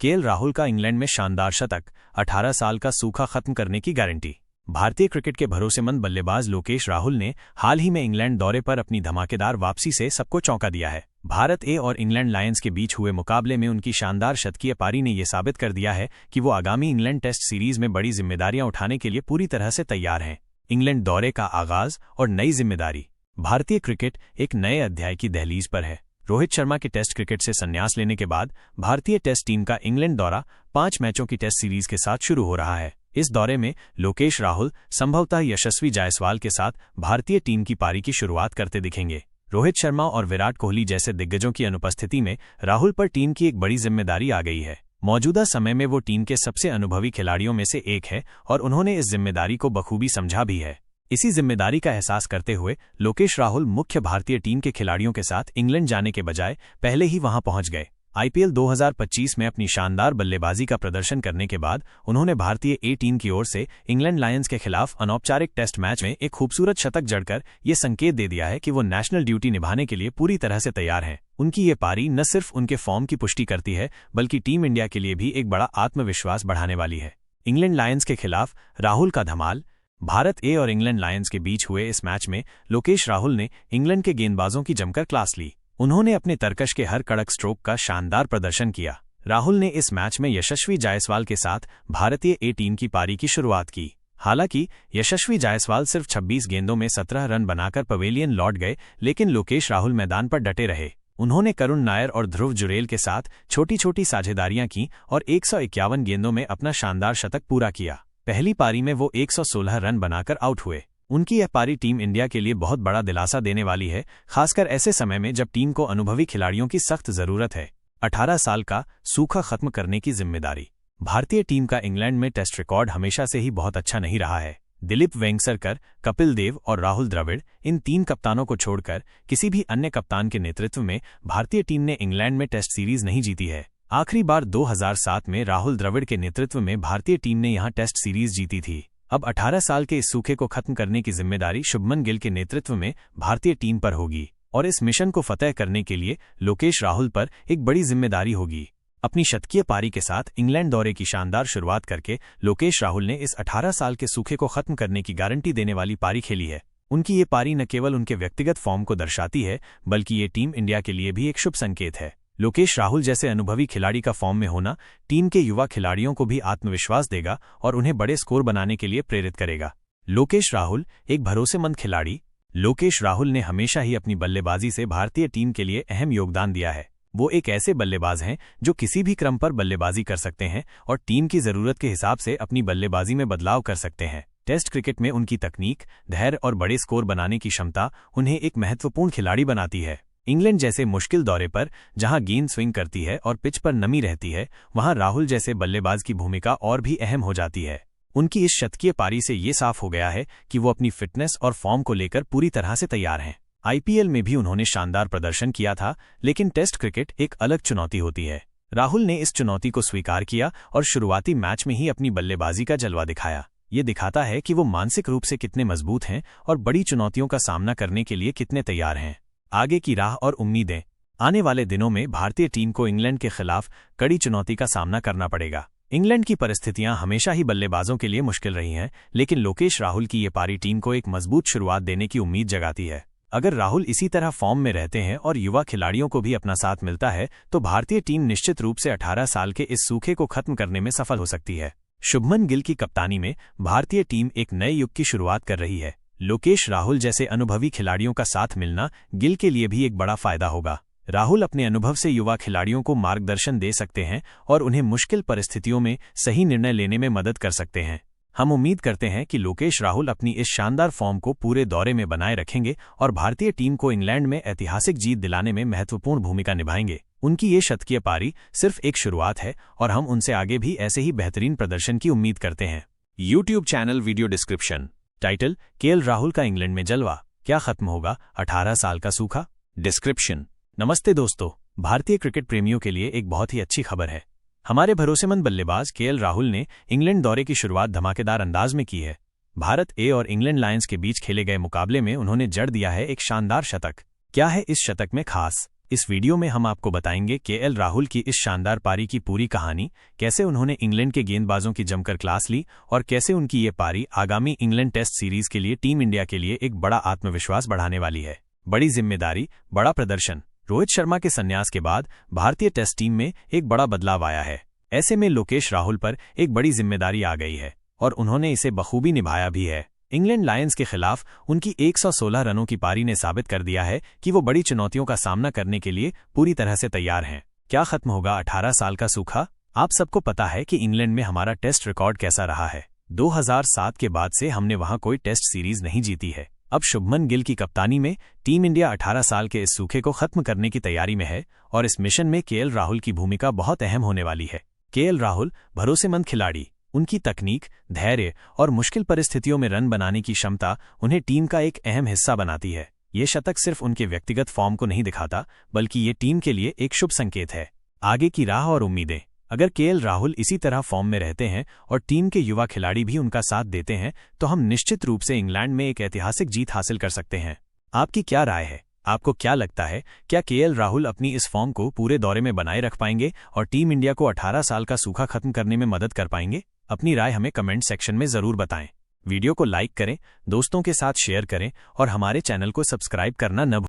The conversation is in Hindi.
केएल राहुल का इंग्लैंड में शानदार शतक, 18 साल का सूखा खत्म करने की गारंटी। भारतीय क्रिकेट के भरोसेमंद बल्लेबाज लोकेश राहुल ने हाल ही में इंग्लैंड दौरे पर अपनी धमाकेदार वापसी से सबको चौंका दिया है। भारत ए और इंग्लैंड लायंस के बीच हुए मुकाबले में उनकी शानदार शतकीय पारी ने यह साबित कर दिया है कि वो आगामी इंग्लैंड टेस्ट सीरीज में बड़ी जिम्मेदारियां उठाने के लिए पूरी तरह से तैयार हैं। इंग्लैंड दौरे का आगाज और नई जिम्मेदारी। भारतीय क्रिकेट एक नए अध्याय की दहलीज पर है। रोहित शर्मा के टेस्ट क्रिकेट से संन्यास लेने के बाद भारतीय टेस्ट टीम का इंग्लैंड दौरा 5 मैचों की टेस्ट सीरीज के साथ शुरू हो रहा है। इस दौरे में लोकेश राहुल संभवतः यशस्वी जायसवाल के साथ भारतीय टीम की पारी की शुरुआत करते दिखेंगे। रोहित शर्मा और विराट कोहली जैसे दिग्गजों की अनुपस्थिति में राहुल पर टीम की एक बड़ी जिम्मेदारी आ गई है। मौजूदा समय में वो टीम के सबसे अनुभवी खिलाड़ियों में से एक है और उन्होंने इस जिम्मेदारी को बखूबी समझा भी है। इसी जिम्मेदारी का एहसास करते हुए लोकेश राहुल मुख्य भारतीय टीम के खिलाड़ियों के साथ इंग्लैंड जाने के बजाय पहले ही वहां पहुंच गए। आईपीएल 2025 में अपनी शानदार बल्लेबाजी का प्रदर्शन करने के बाद उन्होंने भारतीय ए टीम की ओर से इंग्लैंड लायंस के खिलाफ अनौपचारिक टेस्ट मैच में एक खूबसूरत शतक जड़कर ये संकेत दे दिया है कि वो नेशनल ड्यूटी निभाने के लिए पूरी तरह से तैयार हैं। उनकी ये पारी न सिर्फ उनके फॉर्म की पुष्टि करती है बल्कि टीम इंडिया के लिए भी एक बड़ा आत्मविश्वास बढ़ाने वाली है। इंग्लैंड लायंस के खिलाफ राहुल का धमाल। भारत ए और इंग्लैंड लायंस के बीच हुए इस मैच में लोकेश राहुल ने इंग्लैंड के गेंदबाजों की जमकर क्लास ली। उन्होंने अपने तरकश के हर कड़क स्ट्रोक का शानदार प्रदर्शन किया। राहुल ने इस मैच में यशस्वी जायसवाल के साथ भारतीय ए टीम की पारी की शुरुआत की। हालांकि यशस्वी जायसवाल सिर्फ 26 गेंदों में 17 रन बनाकर पवेलियन लौट गए, लेकिन लोकेश राहुल मैदान पर डटे रहे। उन्होंने करुण नायर और ध्रुव जुरेल के साथ छोटी छोटी साझेदारियां की और 151 गेंदों में अपना शानदार शतक पूरा किया। पहली पारी में वो 116 रन बनाकर आउट हुए। उनकी यह पारी टीम इंडिया के लिए बहुत बड़ा दिलासा देने वाली है, खासकर ऐसे समय में जब टीम को अनुभवी खिलाड़ियों की सख्त जरूरत है। 18 साल का सूखा खत्म करने की जिम्मेदारी। भारतीय टीम का इंग्लैंड में टेस्ट रिकॉर्ड हमेशा से ही बहुत अच्छा नहीं रहा है। दिलीप वेंगसरकर, कपिल देव और राहुल द्रविड़, इन 3 कप्तानों को छोड़कर किसी भी अन्य कप्तान के नेतृत्व में भारतीय टीम ने इंग्लैंड में टेस्ट सीरीज नहीं जीती है। आखिरी बार 2007 में राहुल द्रविड़ के नेतृत्व में भारतीय टीम ने यहां टेस्ट सीरीज जीती थी। अब 18 साल के इस सूखे को खत्म करने की जिम्मेदारी शुभमन गिल के नेतृत्व में भारतीय टीम पर होगी और इस मिशन को फतेह करने के लिए लोकेश राहुल पर एक बड़ी जिम्मेदारी होगी। अपनी शतकीय पारी के साथ इंग्लैंड दौरे की शानदार शुरुआत करके लोकेश राहुल ने इस 18 साल के सूखे को खत्म करने की गारंटी देने वाली पारी खेली है। उनकी ये पारी न केवल उनके व्यक्तिगत फॉर्म को दर्शाती है बल्कि ये टीम इंडिया के लिए भी एक शुभ संकेत है। लोकेश राहुल जैसे अनुभवी खिलाड़ी का फॉर्म में होना टीम के युवा खिलाड़ियों को भी आत्मविश्वास देगा और उन्हें बड़े स्कोर बनाने के लिए प्रेरित करेगा। लोकेश राहुल एक भरोसेमंद खिलाड़ी। लोकेश राहुल ने हमेशा ही अपनी बल्लेबाजी से भारतीय टीम के लिए अहम योगदान दिया है। वो एक ऐसे बल्लेबाज हैं जो किसी भी क्रम पर बल्लेबाजी कर सकते हैं और टीम की जरूरत के हिसाब से अपनी बल्लेबाजी में बदलाव कर सकते हैं। टेस्ट क्रिकेट में उनकी तकनीक, धैर्य और बड़े स्कोर बनाने की क्षमता उन्हें एक महत्वपूर्ण खिलाड़ी बनाती है। इंग्लैंड जैसे मुश्किल दौरे पर जहां गेंद स्विंग करती है और पिच पर नमी रहती है, वहां राहुल जैसे बल्लेबाज की भूमिका और भी अहम हो जाती है। उनकी इस शतकीय पारी से ये साफ हो गया है कि वो अपनी फिटनेस और फॉर्म को लेकर पूरी तरह से तैयार हैं। आईपीएल में भी उन्होंने शानदार प्रदर्शन किया था, लेकिन टेस्ट क्रिकेट एक अलग चुनौती होती है। राहुल ने इस चुनौती को स्वीकार किया और शुरुआती मैच में ही अपनी बल्लेबाजी का जलवा दिखाया। ये दिखाता है कि वो मानसिक रूप से कितने मजबूत हैं और बड़ी चुनौतियों का सामना करने के लिए कितने तैयार हैं। आगे की राह और उम्मीदें। आने वाले दिनों में भारतीय टीम को इंग्लैंड के खिलाफ कड़ी चुनौती का सामना करना पड़ेगा। इंग्लैंड की परिस्थितियां हमेशा ही बल्लेबाजों के लिए मुश्किल रही हैं, लेकिन लोकेश राहुल की ये पारी टीम को एक मजबूत शुरुआत देने की उम्मीद जगाती है। अगर राहुल इसी तरह फॉर्म में रहते हैं और युवा खिलाड़ियों को भी अपना साथ मिलता है तो भारतीय टीम निश्चित रूप से 18 साल के इस सूखे को खत्म करने में सफल हो सकती है। शुभमन गिल की कप्तानी में भारतीय टीम एक नए युग की शुरुआत कर रही है। लोकेश राहुल जैसे अनुभवी खिलाड़ियों का साथ मिलना गिल के लिए भी एक बड़ा फायदा होगा। राहुल अपने अनुभव से युवा खिलाड़ियों को मार्गदर्शन दे सकते हैं और उन्हें मुश्किल परिस्थितियों में सही निर्णय लेने में मदद कर सकते हैं। हम उम्मीद करते हैं कि लोकेश राहुल अपनी इस शानदार फॉर्म को पूरे दौरे में बनाए रखेंगे और भारतीय टीम को इंग्लैंड में ऐतिहासिक जीत दिलाने में महत्वपूर्ण भूमिका निभाएंगे। उनकी ये शतकीय पारी सिर्फ एक शुरुआत है और हम उनसे आगे भी ऐसे ही बेहतरीन प्रदर्शन की उम्मीद करते हैं। YouTube channel video description. Title: KL Rahul का इंग्लैंड में जलवा, क्या खत्म होगा 18 साल का सूखा। डिस्क्रिप्शन। नमस्ते दोस्तों, भारतीय क्रिकेट प्रेमियों के लिए एक बहुत ही अच्छी खबर है। हमारे भरोसेमंद बल्लेबाज केएल राहुल ने इंग्लैंड दौरे की शुरुआत धमाकेदार अंदाज में की है। भारत ए और इंग्लैंड लायंस के बीच खेले गए मुकाबले में उन्होंने जड़ दिया है एक शानदार शतक। क्या है इस शतक में खास? इस वीडियो में हम आपको बताएंगे केएल राहुल की इस शानदार पारी की पूरी कहानी, कैसे उन्होंने इंग्लैंड के गेंदबाजों की जमकर क्लास ली और कैसे उनकी ये पारी आगामी इंग्लैंड टेस्ट सीरीज के लिए टीम इंडिया के लिए एक बड़ा आत्मविश्वास बढ़ाने वाली है। बड़ी जिम्मेदारी, बड़ा प्रदर्शन। रोहित शर्मा के संन्यास के बाद भारतीय टेस्ट टीम में एक बड़ा बदलाव आया है। ऐसे में लोकेश राहुल पर एक बड़ी जिम्मेदारी आ गई है और उन्होंने इसे बखूबी निभाया भी है। इंग्लैंड लायंस के खिलाफ उनकी 116 रनों की पारी ने साबित कर दिया है कि वो बड़ी चुनौतियों का सामना करने के लिए पूरी तरह से तैयार हैं। क्या खत्म होगा 18 साल का सूखा? आप सबको पता है कि इंग्लैंड में हमारा टेस्ट रिकॉर्ड कैसा रहा है। 2007 के बाद से हमने वहां कोई टेस्ट सीरीज नहीं जीती है। अब शुभमन गिल की कप्तानी में टीम इंडिया 18 साल के इस सूखे को खत्म करने की तैयारी में है और इस मिशन में केएल राहुल की भूमिका बहुत अहम होने वाली है। केएल राहुल भरोसेमंद खिलाड़ी, उनकी तकनीक, धैर्य और मुश्किल परिस्थितियों में रन बनाने की क्षमता उन्हें टीम का एक अहम हिस्सा बनाती है। ये शतक सिर्फ उनके व्यक्तिगत फॉर्म को नहीं दिखाता, बल्कि ये टीम के लिए एक शुभ संकेत है। आगे की राह और उम्मीदें। अगर केएल राहुल इसी तरह फॉर्म में रहते हैं और टीम के युवा खिलाड़ी भी उनका साथ देते हैं तो हम निश्चित रूप से इंग्लैंड में एक ऐतिहासिक जीत हासिल कर सकते हैं। आपकी क्या राय है? आपको क्या लगता है, क्या केएल राहुल अपनी इस फॉर्म को पूरे दौरे में बनाए रख पाएंगे और टीम इंडिया को 18 साल का सूखा खत्म करने में मदद कर पाएंगे? अपनी राय हमें कमेंट सेक्शन में जरूर बताएं। वीडियो को लाइक करें, दोस्तों के साथ शेयर करें और हमारे चैनल को सब्सक्राइब करना न भूलें।